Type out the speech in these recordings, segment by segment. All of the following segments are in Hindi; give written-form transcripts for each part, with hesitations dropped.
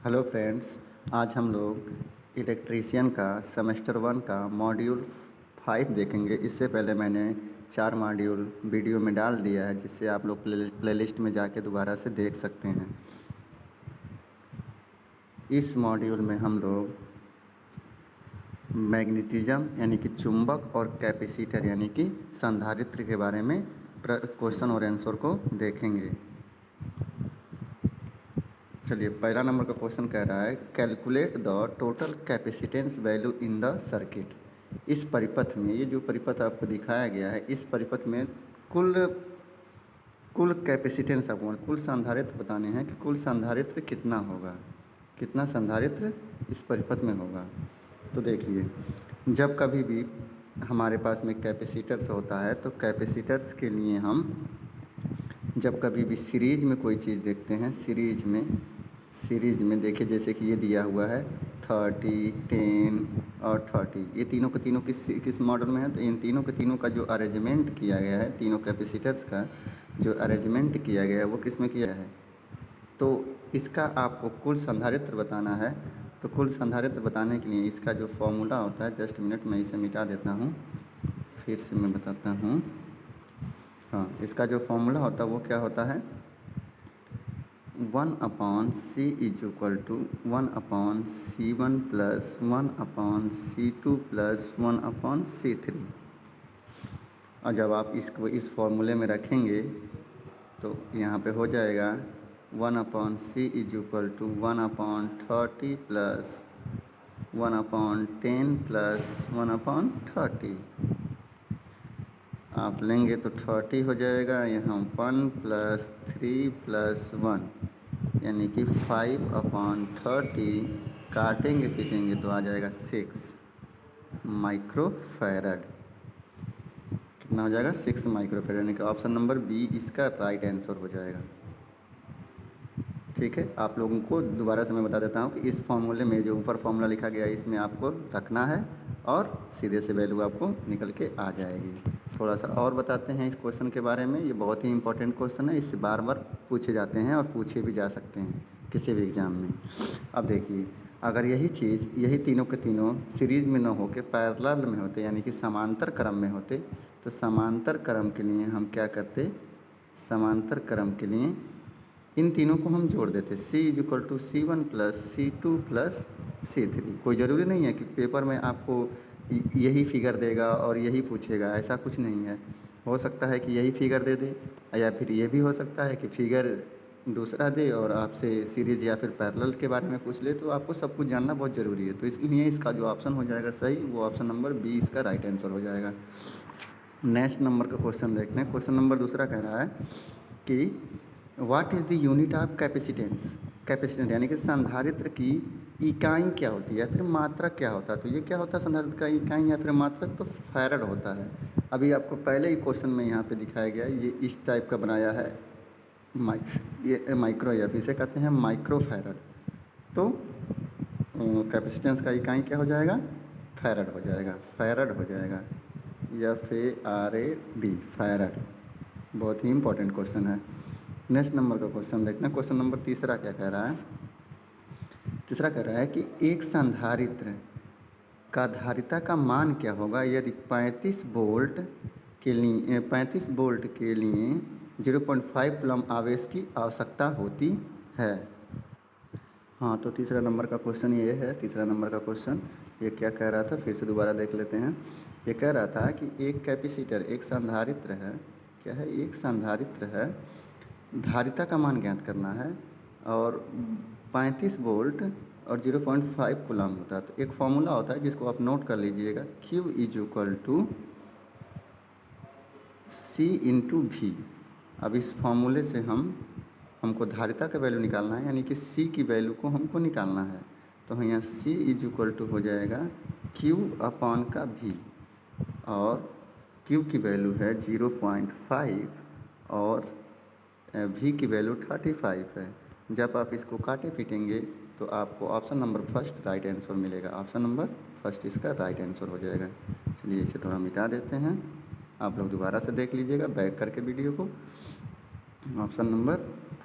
हेलो फ्रेंड्स, आज हम लोग इलेक्ट्रीशियन का सेमेस्टर 1 का मॉड्यूल 5 देखेंगे। इससे पहले मैंने 4 मॉड्यूल वीडियो में डाल दिया है, जिससे आप लोग प्लेलिस्ट में जाके दोबारा से देख सकते हैं। इस मॉड्यूल में हम लोग मैग्नेटिज्म यानी कि चुंबक और कैपेसिटर यानी कि संधारित्र के बारे में क्वेश्चन और आंसर को देखेंगे। चलिए, पहला नंबर का क्वेश्चन कह रहा है calculate the total capacitance value in the circuit. इस परिपथ में, ये जो परिपथ आपको दिखाया गया है, इस परिपथ में कुल कुल कैपेसिटेंस आपको कुल संधारित्र बताने हैं कि कुल संधारित्र कितना होगा, कितना संधारित्र इस परिपथ में होगा। तो देखिए, जब कभी भी हमारे पास में कैपेसिटर्स होता है तो कैपेसिटर्स के लिए हम जब कभी भी सीरीज में कोई चीज़ देखते हैं, सीरीज में देखिए, जैसे कि ये दिया हुआ है 30, 10 और 30, ये तीनों के तीनों किस मॉडल में है। तो इन तीनों के तीनों का जो अरेंजमेंट किया गया है, तीनों कैपेसिटर्स का जो अरेंजमेंट किया गया है वो किस में किया है। तो इसका आपको कुल संधारित्र बताना है। तो कुल संधारित्र बताने के लिए इसका जो फॉर्मूला होता है, जस्ट मिनट मैं इसे मिटा देता हूँ, फिर से मैं बताता हूँ। हाँ, इसका जो फॉर्मूला होता है वो क्या होता है, 1/c is equal to 1/c1 plus 1/c2 plus 1/c3। और जब आप इसको इस फॉर्मूले में रखेंगे तो यहाँ पे हो जाएगा 1/c is equal to 1/30 plus 1/10 plus 1/30। आप लेंगे तो 30 हो जाएगा, यहाँ 1 प्लस 3 प्लस 1 यानी कि 5/30। काटेंगे पीटेंगे तो आ जाएगा 6 माइक्रोफैरड। कितना हो जाएगा, 6 माइक्रोफैरड, यानी कि ऑप्शन नंबर बी इसका राइट आंसर हो जाएगा। ठीक है, आप लोगों को दोबारा से मैं बता देता हूँ कि इस फॉर्मूले में जो ऊपर फॉर्मूला लिखा गया है इसमें आपको रखना है और सीधे से वैल्यू आपको निकल के आ जाएगी। थोड़ा सा और बताते हैं इस क्वेश्चन के बारे में। ये बहुत ही इंपॉर्टेंट क्वेश्चन है, इससे बार बार पूछे जाते हैं और पूछे भी जा सकते हैं किसी भी एग्ज़ाम में। अब देखिए, अगर यही चीज़, यही तीनों के तीनों सीरीज में न हो के पैरेलल में होते, यानी कि समांतर क्रम में होते, तो समांतर क्रम के लिए हम क्या करते, समांतर क्रम के लिए इन तीनों को हम जोड़ देते, C is equal to C1 plus C2 plus C3। कोई ज़रूरी नहीं है कि पेपर में आपको यही फिगर देगा और यही पूछेगा, ऐसा कुछ नहीं है। हो सकता है कि यही फिगर दे दे, या फिर ये भी हो सकता है कि फिगर दूसरा दे और आपसे सीरीज या फिर पैरेलल के बारे में पूछ ले। तो आपको सब कुछ जानना बहुत ज़रूरी है। तो इसलिए इसका जो ऑप्शन हो जाएगा सही, वो ऑप्शन नंबर बी इसका राइट आंसर हो जाएगा। नेक्स्ट नंबर का क्वेश्चन देखते हैं। क्वेश्चन नंबर दूसरा कह रहा है कि what is the unit of capacitance. Capacitance यानी कि संधारित्र की इकाई क्या होती है या फिर मात्रक क्या होता है। तो ये क्या होता है संधारित्र का इकाई या फिर मात्रक, तो फैरड होता है। अभी आपको पहले ही क्वेश्चन में यहाँ पे दिखाया गया है, ये इस टाइप का बनाया है, ये माइक्रो, या फिर इसे कहते हैं माइक्रो फैरड। तो कैपेसिटेंस का इकाई क्या हो जाएगा, फैरड हो जाएगा, फैरड हो जाएगा, FARAD, फैरड। बहुत ही इंपॉर्टेंट क्वेश्चन है। नेक्स्ट नंबर का क्वेश्चन देखना। क्वेश्चन नंबर तीसरा क्या कह रहा है, तीसरा कह रहा है कि एक संधारित्र का धारिता का मान क्या होगा यदि 35 वोल्ट के लिए 0.5 कूलम्ब आवेश की आवश्यकता होती है। हाँ, तो तीसरा नंबर का क्वेश्चन ये है। तीसरा नंबर का क्वेश्चन ये क्या कह रहा था, फिर से दोबारा देख लेते हैं। ये कह रहा था कि एक कैपेसिटर, एक संधारित्र है, क्या है, एक संधारित्र है, धारिता का मान ज्ञात करना है और 35 वोल्ट और 0.5 कूलम्ब होता है। तो एक फॉर्मूला होता है जिसको आप नोट कर लीजिएगा, Q is equal to C into V। अब इस फॉर्मूले से हमको धारिता का वैल्यू निकालना है, यानी कि C की वैल्यू को हमको निकालना है। तो यहाँ C इज इक्वल टू हो जाएगा Q अपॉन का V, और Q की वैल्यू है 0.5 और V की वैल्यू 35 है। जब आप इसको काटे पीटेंगे तो आपको option number first right answer मिलेगा। ऑप्शन नंबर फर्स्ट इसका राइट आंसर हो जाएगा। चलिए इसे थोड़ा मिटा देते हैं, आप लोग दोबारा से देख लीजिएगा बैक करके वीडियो को। Option number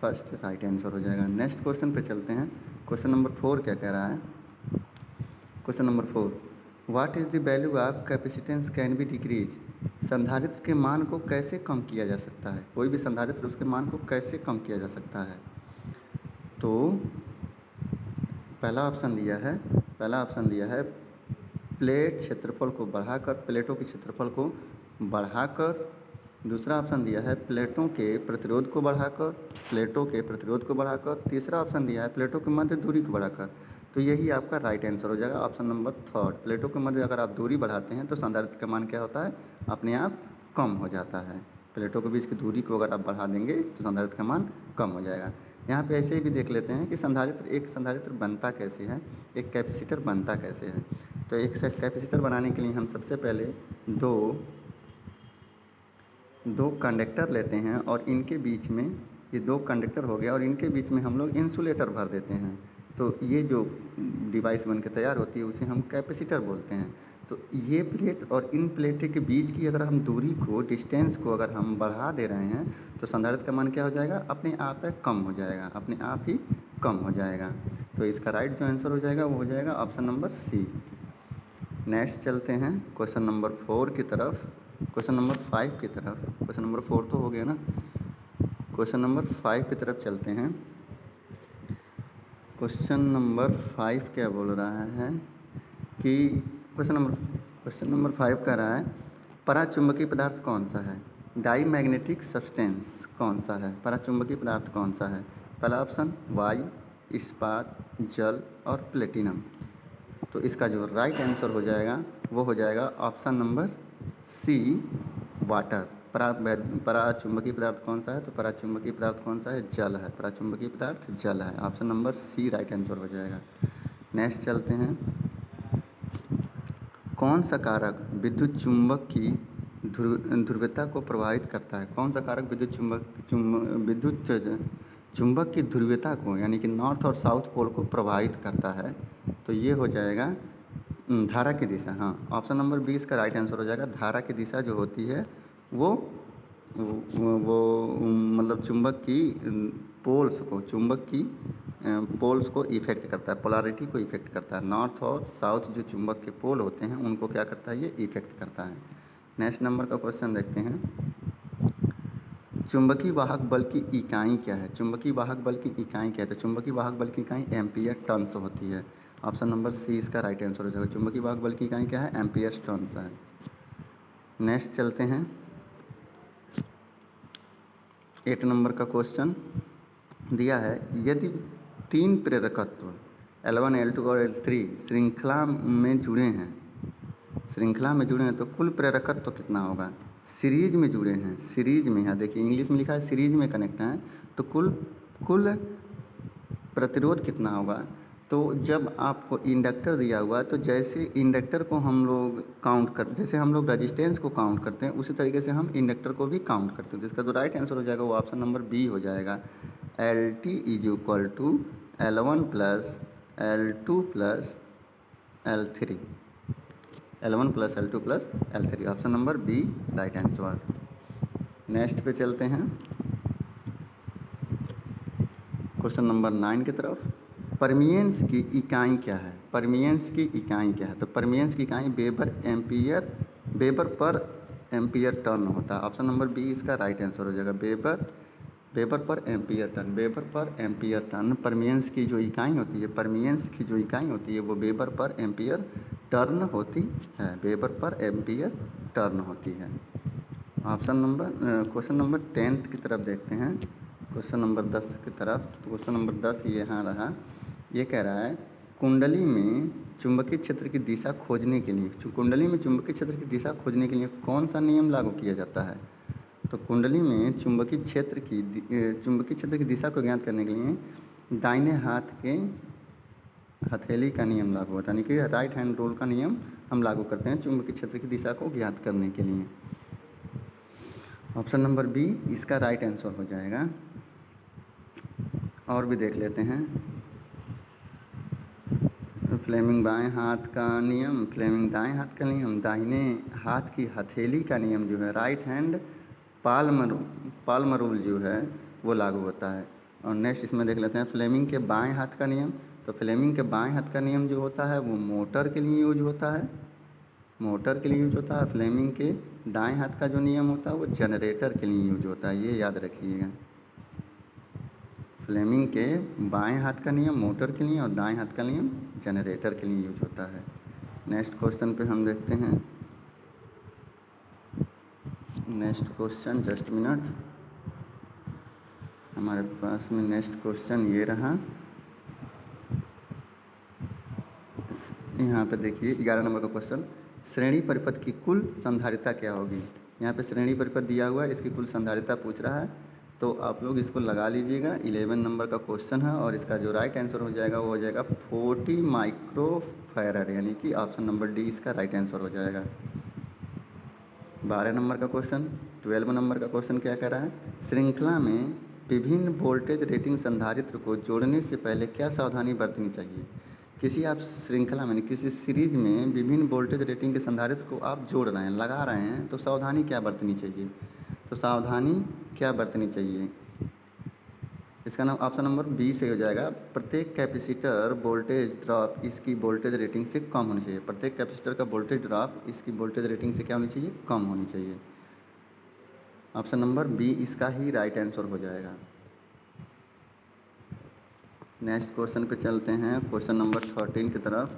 first right answer हो जाएगा। नेक्स्ट क्वेश्चन पे चलते हैं। क्वेश्चन नंबर 4 क्या कह रहा है? Question number 4, what is the value of capacitance can be decrease? संधारित्र के मान को कैसे कम किया जा सकता है? कोई भी संधारित्र उसके मान को कैसे कम किया जा सकता है? तो पहला ऑप्शन दिया है प्लेट क्षेत्रफल को बढ़ाकर, प्लेटों के क्षेत्रफल को बढ़ाकर। दूसरा ऑप्शन दिया है प्लेटों के प्रतिरोध को बढ़ाकर, तीसरा ऑप्शन दिया है प्लेटों के मध्य दूरी को बढ़ाकर। तो यही आपका राइट आंसर हो जाएगा, ऑप्शन नंबर 3। प्लेटों के मध्य अगर आप दूरी बढ़ाते हैं तो संधारित्र का मान क्या होता है? अपने आप कम हो जाता है। प्लेटों के बीच की दूरी को अगर आप बढ़ा देंगे तो संधारित्र का मान कम हो जाएगा। यहाँ पे ऐसे ही भी देख लेते हैं कि एक संधारित्र बनता कैसे है, एक कैपेसिटर बनता कैसे है। तो एक कैपेसिटर बनाने के लिए हम सबसे पहले दो कंडक्टर लेते हैं और इनके बीच में, ये 2 कंडक्टर हो गया और इनके बीच में हम लोग इंसुलेटर भर देते हैं। तो ये जो डिवाइस बन के तैयार होती है उसे हम कैपेसिटर बोलते हैं। तो ये प्लेट और इन प्लेट के बीच की अगर हम दूरी को, डिस्टेंस को अगर हम बढ़ा दे रहे हैं तो संधारित्र का मान क्या हो जाएगा? अपने आप कम हो जाएगा, अपने आप ही कम हो जाएगा। तो इसका राइट जो आंसर हो जाएगा वो हो जाएगा ऑप्शन नंबर सी। नेक्स्ट चलते हैं क्वेश्चन नंबर 4 की तरफ, क्वेश्चन नंबर 5 की तरफ। क्वेश्चन नंबर 4 तो हो गया ना, क्वेश्चन नंबर 5 की तरफ चलते हैं। क्वेश्चन नंबर 5 क्या बोल रहा है कि क्वेश्चन नंबर 5 कह रहा है पराचुंबकीय पदार्थ कौन सा है? डाई मैग्नेटिक सब्सटेंस कौन सा है? पराचुंबकीय पदार्थ कौन सा है? पहला ऑप्शन वायु, इस्पात, जल और प्लेटिनम। तो इसका जो राइट आंसर हो जाएगा वो हो जाएगा ऑप्शन नंबर सी, वाटर। पराचुंबकीय पदार्थ कौन सा है? तो पराचुंबकीय पदार्थ कौन सा है? जल है। पराचुंबकीय पदार्थ जल है। Option number C right answer हो जाएगा। नेक्स्ट चलते हैं, कौन सा कारक विद्युत चुंबक की ध्रुवीयता को प्रभावित करता है? कौन सा कारक विद्युत चुंबक की ध्रुवीयता को, यानी कि नॉर्थ और साउथ पोल को प्रभावित करता है? तो ये हो जाएगा धारा की दिशा। हाँ, ऑप्शन नंबर 20 का राइट आंसर हो जाएगा। धारा की दिशा जो होती है वो मतलब चुंबक की पोल्स को इफ़ेक्ट करता है, पोलैरिटी को इफ़ेक्ट करता है। नॉर्थ और साउथ जो चुंबक के पोल होते हैं उनको क्या करता है? ये इफ़ेक्ट करता है। नेक्स्ट नंबर का क्वेश्चन देखते हैं, चुंबकीय वाहक बल की इकाई क्या है? चुंबकीय वाहक बल की इकाई क्या है? तो चुंबकीय वाहक बल की इकाई एम्पियर टर्न्स होती है। ऑप्शन नंबर सी इसका राइट आंसर हो जाएगा। चुंबकीय वाहक बल की इकाई क्या है? एम्पियर टर्न्स है। नेक्स्ट चलते हैं, 8 नंबर का क्वेश्चन दिया है, यदि 3 प्रेरकत्व L1, L2 और L3 श्रृंखला में जुड़े हैं तो कुल प्रेरकत्व कितना होगा? सीरीज में जुड़े हैं, सीरीज में, यहाँ देखिए इंग्लिश में लिखा है सीरीज में कनेक्ट हैं, तो कुल प्रतिरोध कितना होगा? तो जब आपको इंडक्टर दिया हुआ तो जैसे इंडक्टर को हम लोग जैसे हम लोग रेजिस्टेंस को काउंट करते हैं उसी तरीके से हम इंडक्टर को भी काउंट करते हैं। जिसका जो राइट आंसर हो जाएगा वो ऑप्शन नंबर बी हो जाएगा। LT = L1 + L2 + L3, L1 + L2 + L3, option number B right answer. Next पे चलते हैं क्वेश्चन नंबर 9 की तरफ। परमियंस की इकाई क्या है? तो परमियंस की इकाई वेबर पर एम्पियर टर्न होता है। ऑप्शन नंबर बी इसका राइट आंसर हो जाएगा। वेबर पर एम्पियर टर्न परमियंस की जो इकाई होती है वो वेबर पर एम्पियर टर्न होती है। क्वेश्चन नंबर 10 की तरफ देखते हैं, क्वेश्चन नंबर 10 की तरफ। तो क्वेश्चन नंबर 10 यहाँ रहा, ये कह रहा है कुंडली में चुंबकीय क्षेत्र की दिशा खोजने के लिए कौन सा नियम लागू किया जाता है? तो कुंडली में चुंबकीय क्षेत्र की दिशा को ज्ञात करने के लिए दाहिने हाथ के हथेली का नियम लागू होता है, यानी कि राइट हैंड रूल का नियम हम लागू करते हैं चुंबकीय क्षेत्र की दिशा को ज्ञात करने के लिए। ऑप्शन नंबर बी इसका राइट आंसर हो जाएगा। और भी देख लेते हैं, फ्लेमिंग बाएं हाथ का नियम, फ्लेमिंग दाएं हाथ का नियम, दाहिने हाथ की हथेली का नियम जो है राइट हैंड पाल्म रूल जो है वो लागू होता है। और नेक्स्ट इसमें देख लेते हैं फ्लेमिंग के बाएं हाथ का नियम। तो फ्लेमिंग के बाएं हाथ का नियम जो होता है वो मोटर के लिए यूज होता है, मोटर के लिए यूज होता है। फ्लेमिंग के दाएं हाथ का जो नियम होता है वो जनरेटर के लिए यूज होता है, ये याद रखिएगा। फ्लेमिंग के बाएं हाथ का नियम मोटर के लिए और दाएं हाथ का नियम जनरेटर के लिए यूज होता है। नेक्स्ट क्वेश्चन पे हम देखते हैं। नेक्स्ट क्वेश्चन, जस्ट मिनट, हमारे पास में नेक्स्ट क्वेश्चन ये रहा। यहाँ पे देखिए 11 नंबर का क्वेश्चन, श्रेणी परिपथ की कुल संधारिता क्या होगी। यहाँ पे श्रेणी परिपथ दिया हुआ है, इसकी कुल संधारिता पूछ रहा है, तो आप लोग इसको लगा लीजिएगा। 11 नंबर का क्वेश्चन है और इसका जो राइट आंसर हो जाएगा वो हो जाएगा 40 माइक्रोफैराड, यानी कि ऑप्शन नंबर डी इसका राइट आंसर हो जाएगा। 12 नंबर का क्वेश्चन, 12 नंबर का क्वेश्चन क्या कह रहा है, श्रृंखला में विभिन्न वोल्टेज रेटिंग संधारित्र को जोड़ने से पहले क्या सावधानी बरतनी चाहिए। किसी आप श्रृंखला में किसी सीरीज में विभिन्न वोल्टेज रेटिंग के संधारित्र को आप जोड़ रहे हैं, लगा रहे हैं, तो सावधानी क्या बरतनी चाहिए। तो सावधानी क्या बरतनी चाहिए, इसका नाम ऑप्शन नंबर बी से हो जाएगा। प्रत्येक कैपेसिटर वोल्टेज ड्रॉप इसकी वोल्टेज रेटिंग से कम होनी चाहिए। प्रत्येक कैपेसिटर का वोल्टेज ड्रॉप इसकी वोल्टेज रेटिंग से क्या होनी चाहिए, कम होनी चाहिए। ऑप्शन नंबर बी इसका ही राइट आंसर हो जाएगा। नेक्स्ट क्वेश्चन पे चलते हैं, क्वेश्चन नंबर 13 की तरफ।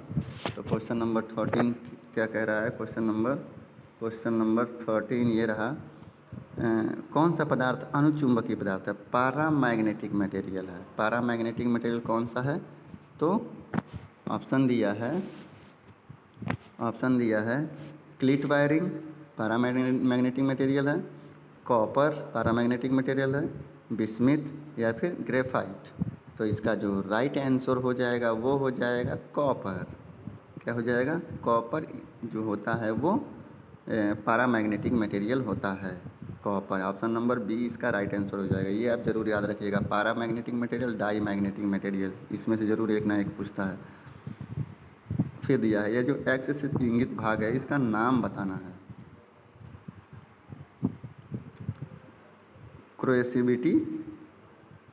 तो क्वेश्चन नंबर 13 क्या कह रहा है, क्वेश्चन नंबर 13 ये रहा, कौन सा पदार्थ अनुचुंबकीय पदार्थ है। पैरामैग्नेटिक मटेरियल है। पैरामैग्नेटिक मटेरियल कौन सा है, तो ऑप्शन दिया है क्लिट वायरिंग पैरामैग्नेटिक मटेरियल है, कॉपर पैरामैग्नेटिक मटेरियल है, बिस्मिथ या फिर ग्रेफाइट। तो इसका जो राइट आंसर हो जाएगा वो हो जाएगा कॉपर। क्या हो जाएगा, कॉपर जो होता है वो पैरामैग्नेटिक मटेरियल होता है, कॉपर। ऑप्शन नंबर बी इसका राइट आंसर हो जाएगा। ये आप ज़रूर याद रखिएगा, paramagnetic material, diamagnetic material, इसमें से ज़रूर एक ना एक पूछता है। फिर दिया है ये जो एक्स से इंगित भाग है इसका नाम बताना है।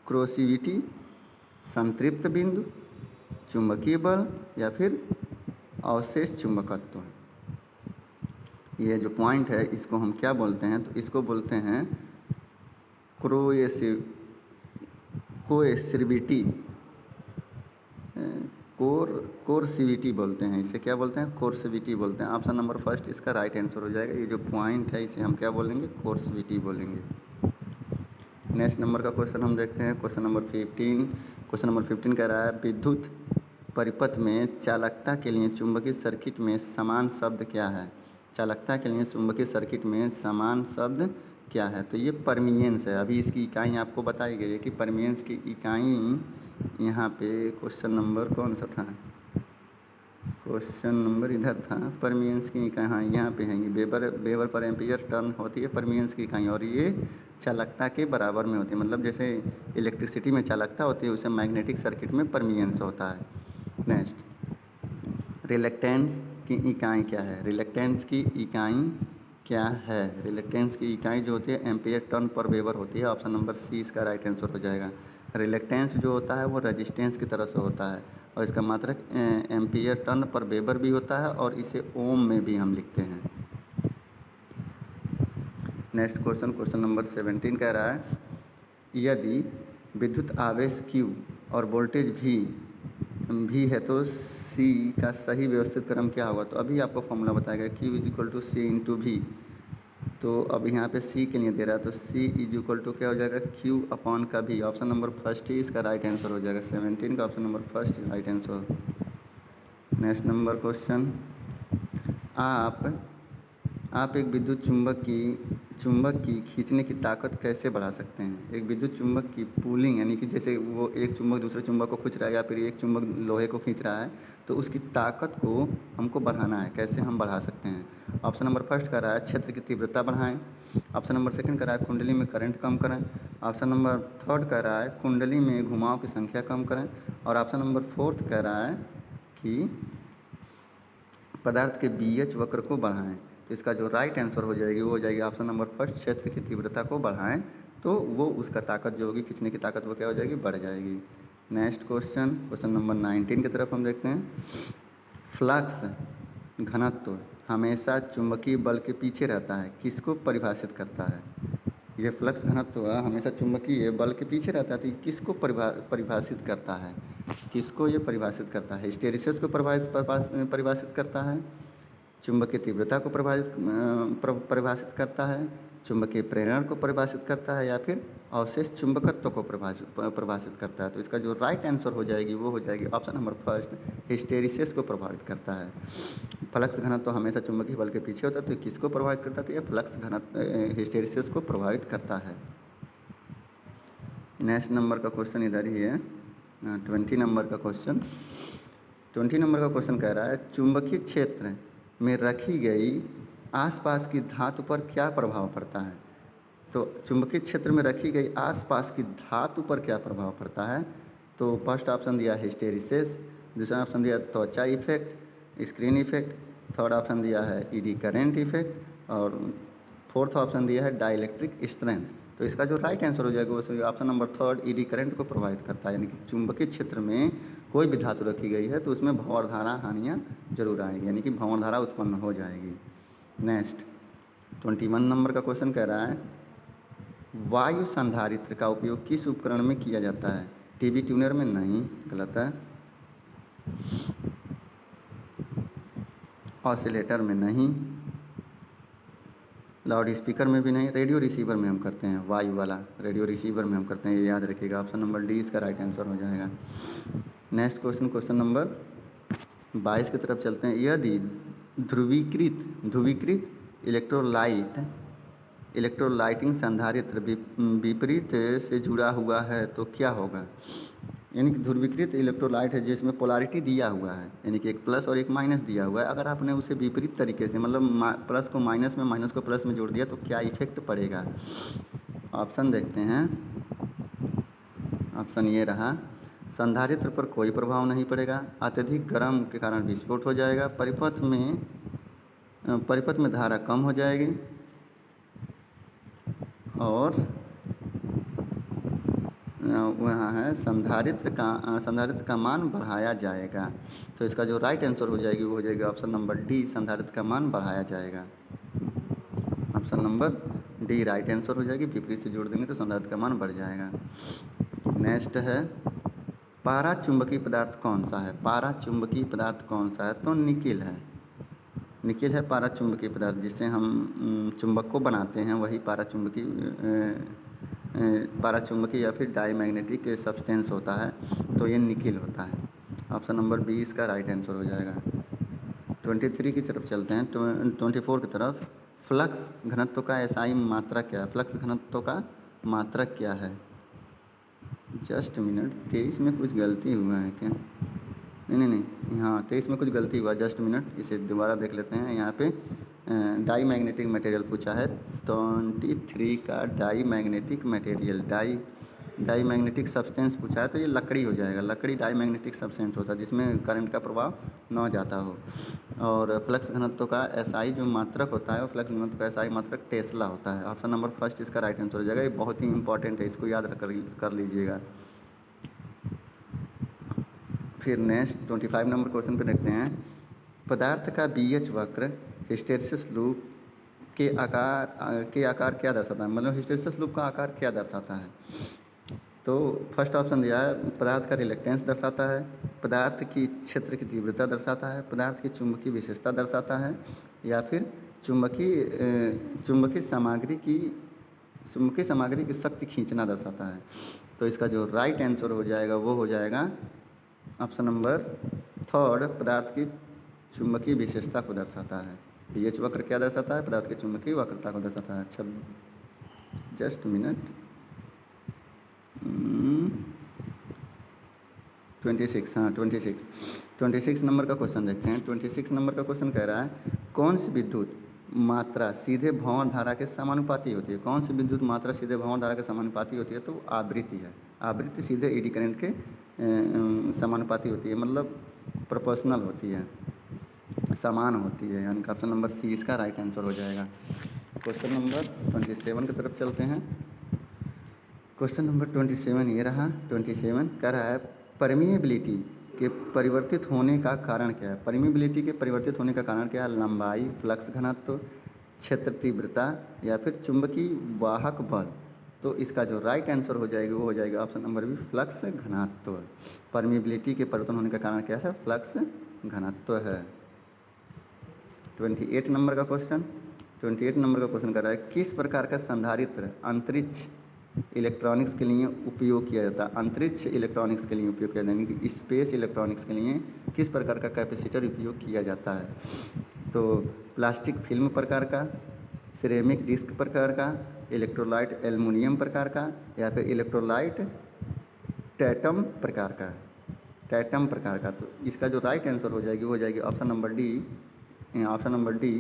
क्रोसिविटी, संतृप्त बिंदु, चुंबकीय बल या फिर अवशेष चुंबकत्व। ये जो पॉइंट है इसको हम क्या बोलते हैं, तो इसको बोलते हैं कोएसिविटी, कोर्सिविटी बोलते हैं इसे। क्या बोलते हैं, कोर्सिविटी बोलते हैं। ऑप्शन नंबर फर्स्ट इसका राइट आंसर हो जाएगा। ये जो पॉइंट है इसे हम क्या बोलेंगे, कोर्सिविटी बोलेंगे। नेक्स्ट नंबर का क्वेश्चन हम देखते हैं, क्वेश्चन नंबर 15 कह रहा है, विद्युत परिपथ में चालकता के लिए चुंबकीय सर्किट में समान शब्द क्या है। चालकता के लिए चुंबकीय सर्किट में समान शब्द क्या है, तो ये परमियंस है। अभी इसकी इकाई आपको बताई गई है कि परमियंस की इकाई यहाँ पे क्वेश्चन नंबर कौन सा था, क्वेश्चन नंबर इधर था, परमियंस की इकाई, हाँ यहाँ पे है, ये वेबर पर एम्पियर टर्न होती है परमियंस की इकाई, और ये चालकता के बराबर में होती है। मतलब जैसे इलेक्ट्रिसिटी में चालकता होती है उसे मैग्नेटिक सर्किट में परमियंस होता है। नेक्स्ट, रिलेक्टेंस की इकाई क्या है। रिलेक्टेंस की इकाई क्या है, रिलेक्टेंस की इकाई जो होती है एम्पियर टर्न पर वेबर होती है। ऑप्शन नंबर सी इसका राइट आंसर हो जाएगा। रिलेक्टेंस जो होता है वो रेजिस्टेंस की तरह से होता है और इसका मात्रक एम्पियर टर्न पर वेबर भी होता है और इसे ओम में भी हम लिखते हैं। नेक्स्ट क्वेश्चन नंबर 17 कह रहा है, यदि विद्युत आवेश Q और वोल्टेज V है तो C का सही व्यवस्थित क्रम क्या होगा। तो अभी आपको फॉर्मूला बताया गया Q = C × V। तो अब यहाँ पे C के लिए दे रहा है, तो C = क्या हो जाएगा, Q/V। ऑप्शन नंबर फर्स्ट ही इसका राइट आंसर हो जाएगा। 17 का option number first right answer. Next number question, आप एक विद्युत चुंबक की खींचने की ताकत कैसे बढ़ा सकते हैं। एक विद्युत चुंबक की पुलिंग, यानी कि जैसे वो एक चुंबक दूसरे चुंबक को खींच रहा है या फिर एक चुंबक लोहे को खींच रहा है, तो उसकी ताकत को हमको बढ़ाना है। कैसे हम बढ़ा सकते हैं। ऑप्शन नंबर फर्स्ट कर रहा है क्षेत्र की तीव्रता बढ़ाएं। ऑप्शन नंबर सेकंड कर रहा है कुंडली में करंट कम करें। ऑप्शन नंबर थर्ड कर रहा है कुंडली में घुमाव की संख्या कम करें। और ऑप्शन नंबर फोर्थ कह रहा है कि पदार्थ के BH वक्र को बढ़ाएं। तो इसका जो राइट आंसर हो जाएगी वो हो जाएगी ऑप्शन नंबर फर्स्ट, क्षेत्र की तीव्रता को बढ़ाएं तो वो उसका ताकत जो होगी, खींचने की ताकत वो क्या हो जाएगी, बढ़ जाएगी। नेक्स्ट क्वेश्चन, क्वेश्चन नंबर 19 की तरफ हम देखते हैं। फ्लक्स घनत्व हमेशा चुंबकीय बल के पीछे रहता है, किसको परिभाषित करता है? ये फ्लक्स घनत्व हमेशा चुंबकीय बल के पीछे रहता है, तो ये किसको परिभाषित करता है? किसको ये परिभाषित करता है? हिस्टैरिसीस को परिभाषित करता है, चुंबकीय तीव्रता को परिभाषित करता है, चुंबकीय प्रेरण को परिभाषित करता है, या फिर अवशेष चुंबकत्व को परिभाषित करता है? तो इसका जो राइट आंसर हो जाएगी वो हो जाएगी ऑप्शन नंबर फर्स्ट, हिस्टैरिसीस को प्रभावित करता है। फ्लक्स घनत्व तो हमेशा चुंबकीय बल के पीछे होता है, तो किसको प्रभावित करता है? तो ये फ्लक्स घनत्व हिस्टैरिसीस को प्रभावित करता है। नेक्स्ट नंबर का क्वेश्चन इधर ही है, 20 नंबर का क्वेश्चन। 20 नंबर का क्वेश्चन कह रहा है, चुंबकीय क्षेत्र में रखी गई आसपास की धातु पर क्या प्रभाव पड़ता है? तो चुंबकीय क्षेत्र में रखी गई आसपास की धातु पर क्या प्रभाव पड़ता है? तो फर्स्ट ऑप्शन दिया हिस्टैरिसीस, दूसरा ऑप्शन दिया त्वचा effect, screen effect, third option दिया है ईडी करेंट इफेक्ट, और फोर्थ ऑप्शन दिया है डाइलेक्ट्रिक स्ट्रेंथ। तो इसका जो राइट आंसर हो जाएगा वो option number third, eddy current को प्रभावित करता है। यानी कि चुंबकीय क्षेत्र में कोई भी धातु रखी गई है तो उसमें भंवरधारा हानियाँ जरूर आएंगी, यानी कि भंवरधारा उत्पन्न हो जाएगी। नेक्स्ट 21 नंबर का क्वेश्चन कह रहा है, वायु संधारित्र का उपयोग किस उपकरण में किया जाता है? टीवी ट्यूनर में नहीं, गलत है। ऑसिलेटर में नहीं, लाउड स्पीकर में भी नहीं, रेडियो रिसीवर में हम करते हैं, वायु वाला रेडियो रिसीवर में हम करते हैं, ये याद रखिएगा। ऑप्शन नंबर डी इसका राइट आंसर हो जाएगा। नेक्स्ट क्वेश्चन, क्वेश्चन नंबर 22 की तरफ चलते हैं। यदि ध्रुवीकृत इलेक्ट्रोलाइटिंग संधारित्र विपरीत से जुड़ा हुआ है तो क्या होगा? यानी कि ध्रुवीकृत इलेक्ट्रोलाइट है जिसमें पोलैरिटी दिया हुआ है, यानी कि एक प्लस और एक माइनस दिया हुआ है। अगर आपने उसे विपरीत तरीके से, मतलब प्लस को माइनस में, माइनस को प्लस में जोड़ दिया तो क्या इफेक्ट पड़ेगा? ऑप्शन देखते हैं। ऑप्शन ये रहा, संधारित्र पर कोई प्रभाव नहीं पड़ेगा, अत्यधिक गर्म के कारण विस्फोट हो जाएगा, परिपथ में धारा कम हो जाएगी, और वहाँ है संधारित्र का मान बढ़ाया जाएगा। तो इसका जो राइट आंसर हो जाएगी वो हो जाएगी ऑप्शन नंबर डी, संधारित्र का मान बढ़ाया जाएगा। Option number D right answer हो जाएगी, विपरीत से जोड़ देंगे तो संधारित्र का मान बढ़ जाएगा। नेक्स्ट है, पारा चुंबकीय पदार्थ कौन सा है? पारा चुंबकीय पदार्थ कौन सा है? तो निकिल है। निकिल है पारा चुंबकीय पदार्थ, जिससे हम चुंबक को बनाते हैं, वही पारा चुंबकीय या फिर डाईमैग्नेटिक सब्सटेंस होता है, तो ये निकिल होता है। ऑप्शन नंबर बी इसका राइट आंसर हो जाएगा। 23 की तरफ चलते हैं, 24 की तरफ। फ्लक्स घनत्व का एसआई मात्रक क्या है? फ्लक्स घनत्व का मात्रक क्या है? जस्ट मिनट, 23 में कुछ गलती हुआ है क्या? नहीं, हाँ 23 में कुछ गलती हुआ, जस्ट मिनट, इसे दोबारा देख लेते हैं। यहाँ पे डाई मैग्नेटिक मटेरियल पूछा है, 23 का diamagnetic material, diamagnetic substance पूछा है, तो ये लकड़ी हो जाएगा। लकड़ी डाई मैग्नेटिक सब्सटेंस होता है जिसमें करंट का प्रभाव न जाता हो। और फ्लक्स घनत्व का एसआई जो मात्रक होता है, वो फ्लक्स घनत्व का एसआई मात्रक टेस्ला होता है। ऑप्शन नंबर फर्स्ट इसका राइट आंसर हो जाएगा। ये बहुत ही इंपॉर्टेंट है, इसको याद कर लीजिएगा। फिर नेक्स्ट 25 नंबर क्वेश्चन पे देखते हैं, पदार्थ का बीएच वक्र हिस्टैरिसीस लूप के आकार क्या दर्शाता है? मतलब हिस्टैरिसीस लूप का आकार क्या दर्शाता है? तो फर्स्ट ऑप्शन दिया है, पदार्थ का रिलेक्टेंस दर्शाता है, पदार्थ की क्षेत्र की तीव्रता दर्शाता है, पदार्थ की चुंबकीय विशेषता दर्शाता है, या फिर चुंबकीय सामग्री की शक्ति खींचना दर्शाता है। तो इसका जो राइट आंसर हो जाएगा वो हो जाएगा ऑप्शन नंबर थर्ड, पदार्थ की चुंबकीय विशेषता को दर्शाता है। पीएच वक्र क्या दर्शाता है? पदार्थ की चुंबकीय वक्रता को दर्शाता है। अच्छा जस्ट मिनट, 26, हाँ 26 नंबर का क्वेश्चन देखते हैं। 26 नंबर का क्वेश्चन कह रहा है, कौन सी विद्युत मात्रा सीधे भंवर धारा के समानुपाती होती है? कौन सी विद्युत मात्रा सीधे भंवर धारा के समानुपाती होती है? तो आवृत्ति है। आवृत्ति सीधे ईडी करंट के समानुपाती होती है, मतलब प्रोपोर्शनल होती है, समान होती है, यानी कि ऑप्शन नंबर सी इसका राइट आंसर हो जाएगा। क्वेश्चन नंबर 27 की तरफ चलते हैं। क्वेश्चन नंबर 27 ये रहा। 27 कह रहा है परमिएबिलिटी के परिवर्तित होने का कारण क्या है। परमिएबिलिटी के परिवर्तित होने का कारण क्या है? लंबाई, फ्लक्स घनत्व, क्षेत्र तीव्रता या फिर चुंबकीय वाहक बल। तो इसका जो राइट आंसर हो जाएगा वो हो जाएगा ऑप्शन नंबर बी, फ्लक्स घनत्व। परमिएबिलिटी के परिवर्तन होने का कारण क्या है? फ्लक्स घनत्व है। 28 नंबर का क्वेश्चन। 28 नंबर का क्वेश्चन कर रहा है किस प्रकार का संधारित्र अंतरिक्ष इलेक्ट्रॉनिक्स के लिए उपयोग किया जाता है। अंतरिक्ष इलेक्ट्रॉनिक्स के लिए उपयोग किया जाता है, यानी कि स्पेस इलेक्ट्रॉनिक्स के लिए किस प्रकार का कैपेसिटर उपयोग किया जाता है। तो प्लास्टिक फिल्म प्रकार का, सिरेमिक डिस्क प्रकार का, इलेक्ट्रोलाइट एल्युमिनियम प्रकार का या फिर इलेक्ट्रोलाइट टैटम प्रकार का। टैटम प्रकार का। तो इसका जो राइट आंसर हो जाएगी वो हो जाएगी option number D, option number D,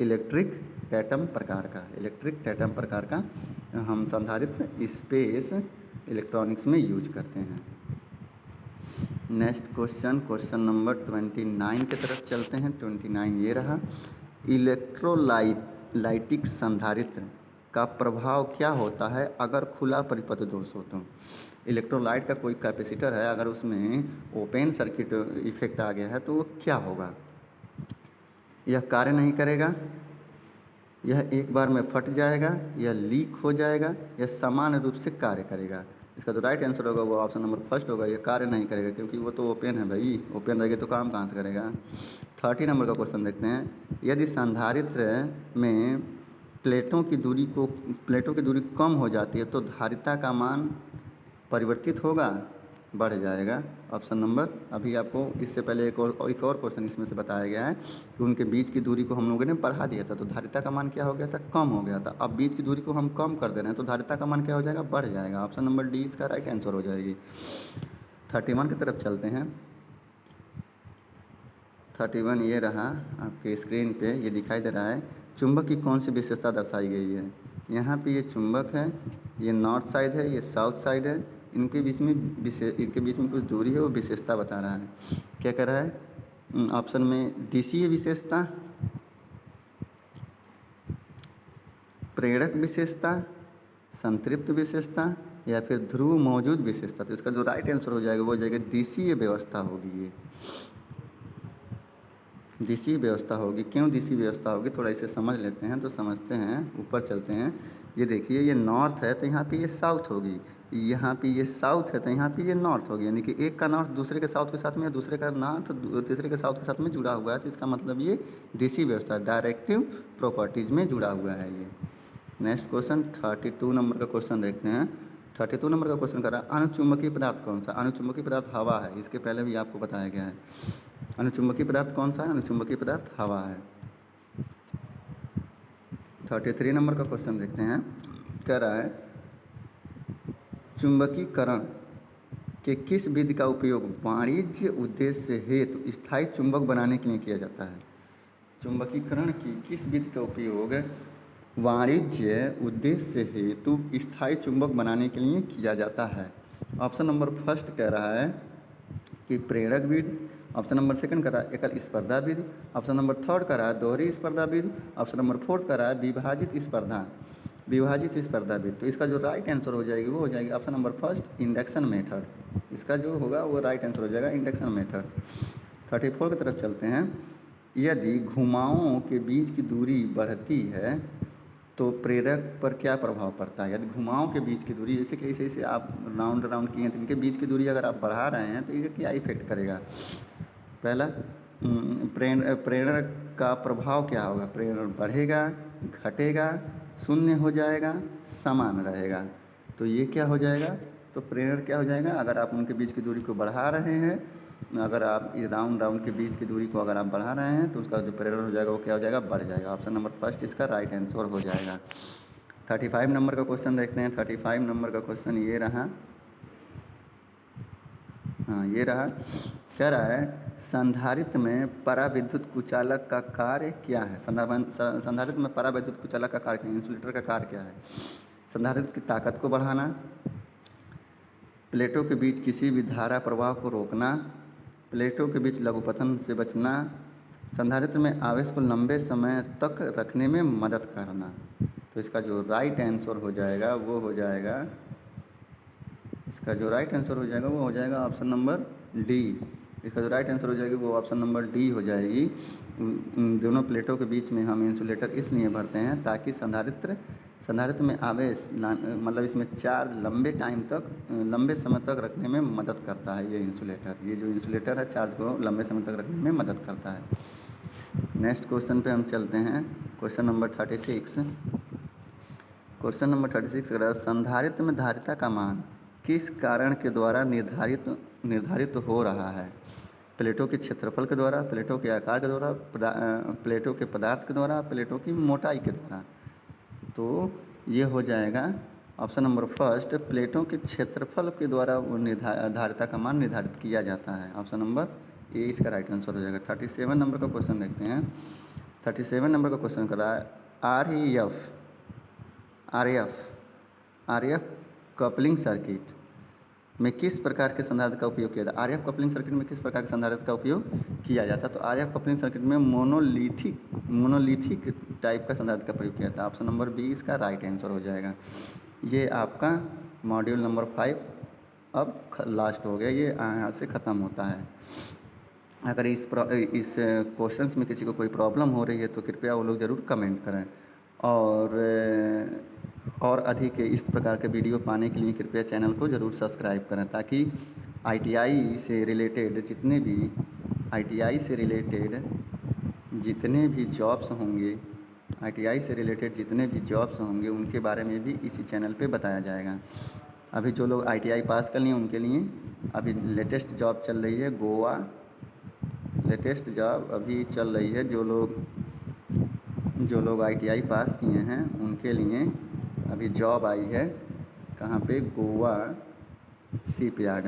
electric Tatum प्रकार का। इलेक्ट्रिक टैटम प्रकार का हम संधारित्र स्पेस इलेक्ट्रॉनिक्स में यूज करते हैं। नेक्स्ट क्वेश्चन, क्वेश्चन नंबर 29 की तरफ चलते हैं। 29 ये रहा। इलेक्ट्रोलाइटिक संधारित्र का प्रभाव क्या होता है अगर खुला परिपथ दोष हो तो। इलेक्ट्रोलाइट का कोई कैपेसिटर है, अगर उसमें ओपन सर्किट इफेक्ट आ गया है तो वो क्या होगा? यह कार्य नहीं करेगा, यह एक बार में फट जाएगा, यह लीक हो जाएगा, यह समान रूप से कार्य करेगा। इसका जो राइट आंसर होगा वो ऑप्शन नंबर फर्स्ट होगा, यह कार्य नहीं करेगा, क्योंकि वो तो ओपन है भाई। ओपन रहेगा तो काम कहाँ से करेगा। 30 नंबर का क्वेश्चन देखते हैं। यदि संधारित्र में प्लेटों की दूरी कम हो जाती है तो धारिता का मान परिवर्तित होगा, बढ़ जाएगा। ऑप्शन नंबर, अभी आपको इससे पहले एक और क्वेश्चन इसमें से बताया गया है कि उनके बीच की दूरी को हम लोगों ने बढ़ा दिया था तो धारिता का मान क्या हो गया था? कम हो गया था। अब बीच की दूरी को हम कम कर दे रहे हैं तो धारिता का मान क्या हो जाएगा? बढ़ जाएगा। ऑप्शन नंबर डी इसका राइट आंसर हो जाएगी। 31 की तरफ चलते हैं। 31 ये रहा आपके स्क्रीन पे, ये दिखाई दे रहा है। चुंबक की कौन सी विशेषता दर्शाई गई है? यहाँ पे ये चुंबक है, ये नॉर्थ साइड है, ये साउथ साइड है, इनके बीच में कुछ दूरी है, वो विशेषता बता रहा है। क्या कह रहा है? ऑप्शन में दिशीय विशेषता, प्रेरक विशेषता, संतृप्त विशेषता या फिर ध्रुव मौजूद विशेषता। तो इसका जो राइट आंसर हो जाएगा वो हो जाएगा दिशीय व्यवस्था होगी। ये दिशीय व्यवस्था होगी। क्यों दिशीय व्यवस्था होगी थोड़ा इसे समझ लेते हैं। तो समझते हैं, ऊपर चलते हैं। ये देखिए, ये नॉर्थ है तो यहाँ पे ये साउथ होगी, यहाँ पे ये साउथ है तो यहाँ पे ये नॉर्थ होगी, यानी कि एक का नॉर्थ दूसरे के साउथ के साथ में, दूसरे का नॉर्थ तीसरे के साउथ के साथ में जुड़ा हुआ है। तो इसका मतलब ये दिशीय व्यवस्था, डायरेक्टिव प्रॉपर्टीज़ में जुड़ा हुआ है ये। नेक्स्ट क्वेश्चन 32 नंबर का क्वेश्चन देखते हैं। 32 नंबर का क्वेश्चन कर रहा है अणुचुंबकीय पदार्थ कौन सा? अणुचुंबकीय पदार्थ हवा है, इसके पहले भी आपको बताया गया है। अणुचुंबकीय पदार्थ कौन सा है? अणुचुंबकीय पदार्थ हवा है। 33 नंबर का क्वेश्चन देखते हैं। कह रहा है चुंबकीकरण के किस विधि का उपयोग वाणिज्य उद्देश्य हेतु स्थायी चुंबक बनाने के लिए किया जाता है? चुंबकीकरण की किस विधि का उपयोग वाणिज्य उद्देश्य हेतु स्थायी चुंबक बनाने के लिए किया जाता है? ऑप्शन नंबर फर्स्ट कह रहा है कि प्रेरक विधि, ऑप्शन नंबर सेकंड कर रहा है एकल स्पर्धा विधि, ऑप्शन नंबर थर्ड कर रहा है दोहरी स्पर्धा विधि, ऑप्शन नंबर फोर्थ कर रहा है विभाजित स्पर्धा विधि। तो इसका जो राइट आंसर हो जाएगी वो हो जाएगी option number first, induction method. इसका जो होगा वो राइट आंसर हो जाएगा, इंडक्शन मेथड। 34 की तरफ चलते हैं। यदि घुमावों के बीच की दूरी बढ़ती है तो प्रेरक पर क्या प्रभाव पड़ता है? यदि घुमावों के बीच की दूरी, जैसे कि ऐसे आप राउंड किए हैं तो इनके बीच की दूरी अगर आप बढ़ा रहे हैं तो ये क्या इफेक्ट करेगा? पहला, प्रेरक का प्रभाव क्या होगा? प्रेरण बढ़ेगा, घटेगा, शून्य हो जाएगा, समान रहेगा। तो ये क्या हो जाएगा? तो प्रेरण क्या हो जाएगा? अगर आप उनके बीच की दूरी को बढ़ा रहे हैं, अगर आप ये राउंड के बीच की दूरी को अगर आप बढ़ा रहे हैं तो उसका जो प्रेरण हो जाएगा वो क्या हो जाएगा? बढ़ जाएगा। ऑप्शन नंबर फर्स्ट इसका राइट आंसर हो जाएगा। 35 नंबर का क्वेश्चन देखते हैं। 35 नंबर का क्वेश्चन ये रहा। हाँ ये रहा। कह रहा है संधारित्र में पराविद्युत कुचालक का कार्य क्या है? संधारित्र में पराविद्युत कुचालक का कार्य क्या है? इंसुलेटर का कार्य क्या है? संधारित्र की ताकत को बढ़ाना, प्लेटों के बीच किसी भी धारा प्रवाह को रोकना, प्लेटों के बीच लघुपतन से बचना, संधारित्र में आवेश को लंबे समय तक रखने में मदद करना। तो इसका जो राइट आंसर हो जाएगा वो हो जाएगा, इसका जो राइट आंसर हो जाएगा वो हो जाएगा ऑप्शन नंबर डी। इसका जो राइट आंसर हो जाएगी वो ऑप्शन नंबर डी हो जाएगी। उन दोनों प्लेटों के बीच में हम इंसुलेटर इसलिए भरते हैं ताकि संधारित्र में आवेश मतलब इसमें चार्ज लंबे समय तक रखने में मदद करता है। ये जो इंसुलेटर है चार्ज को लंबे समय तक रखने में मदद करता है। नेक्स्ट क्वेश्चन पे हम चलते हैं। Question number 36। क्वेश्चन नंबर 36 कह रहा है संधारित्र में धारिता का मान किस कारण के द्वारा निर्धारित हो रहा है? प्लेटों के क्षेत्रफल के द्वारा, प्लेटों के आकार के द्वारा, प्लेटों के पदार्थ के द्वारा, प्लेटों की मोटाई के द्वारा। तो ये हो जाएगा ऑप्शन नंबर फर्स्ट, प्लेटों के क्षेत्रफल के द्वारा वो धारिता का मान निर्धारित किया जाता है। ऑप्शन नंबर ए इसका राइट आंसर हो जाएगा। 37 नंबर का क्वेश्चन देखते हैं। 37 नंबर का क्वेश्चन कर रहा है आरएफ कपलिंग सर्किट में किस प्रकार के संधारित्र का उपयोग किया जाता है? आरएफ कपलिंग सर्किट में किस प्रकार के संधारित्र का उपयोग किया जाता है? तो आरएफ कपलिंग सर्किट में मोनोलिथिक टाइप का संधारित्र का प्रयोग किया जाता है। ऑप्शन नंबर बी इसका राइट आंसर हो जाएगा। ये आपका मॉड्यूल नंबर 5 अब लास्ट हो गया, ये यहाँ से ख़त्म होता है। अगर इस क्वेश्चंस में किसी को कोई प्रॉब्लम हो रही है तो कृपया वो लोग ज़रूर कमेंट करें। और अधिक इस प्रकार के वीडियो पाने के लिए कृपया चैनल को ज़रूर सब्सक्राइब करें, ताकि आईटीआई से रिलेटेड जितने भी जॉब्स होंगे उनके बारे में भी इसी चैनल पे बताया जाएगा। अभी जो लोग आईटीआई पास कर लिए उनके लिए अभी लेटेस्ट जॉब चल रही है गोवा, लेटेस्ट जॉब अभी चल रही है। जो लोग आईटीआई पास किए हैं उनके लिए अभी जॉब आई है, कहाँ पे? गोवा शिपयार्ड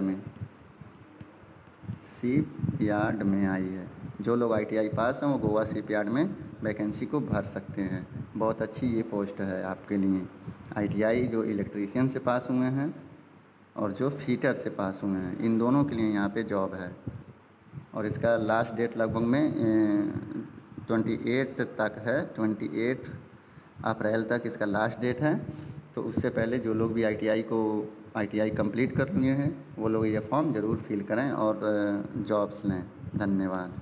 में आई है। जो लोग आईटीआई पास हैं वो गोवा शिपयार्ड में वैकेंसी को भर सकते हैं। बहुत अच्छी ये पोस्ट है आपके लिए। आईटीआई जो इलेक्ट्रीशियन से पास हुए हैं और जो फिटर से पास हुए हैं, इन दोनों के लिए यहाँ पे जॉब है। और इसका लास्ट डेट लगभग में 28 तक है, 28 अप्रैल तक इसका लास्ट डेट है। तो उससे पहले जो लोग भी आईटीआई कंप्लीट कर लिए हैं वो लोग ये फॉर्म ज़रूर फिल करें और जॉब्स लें। धन्यवाद।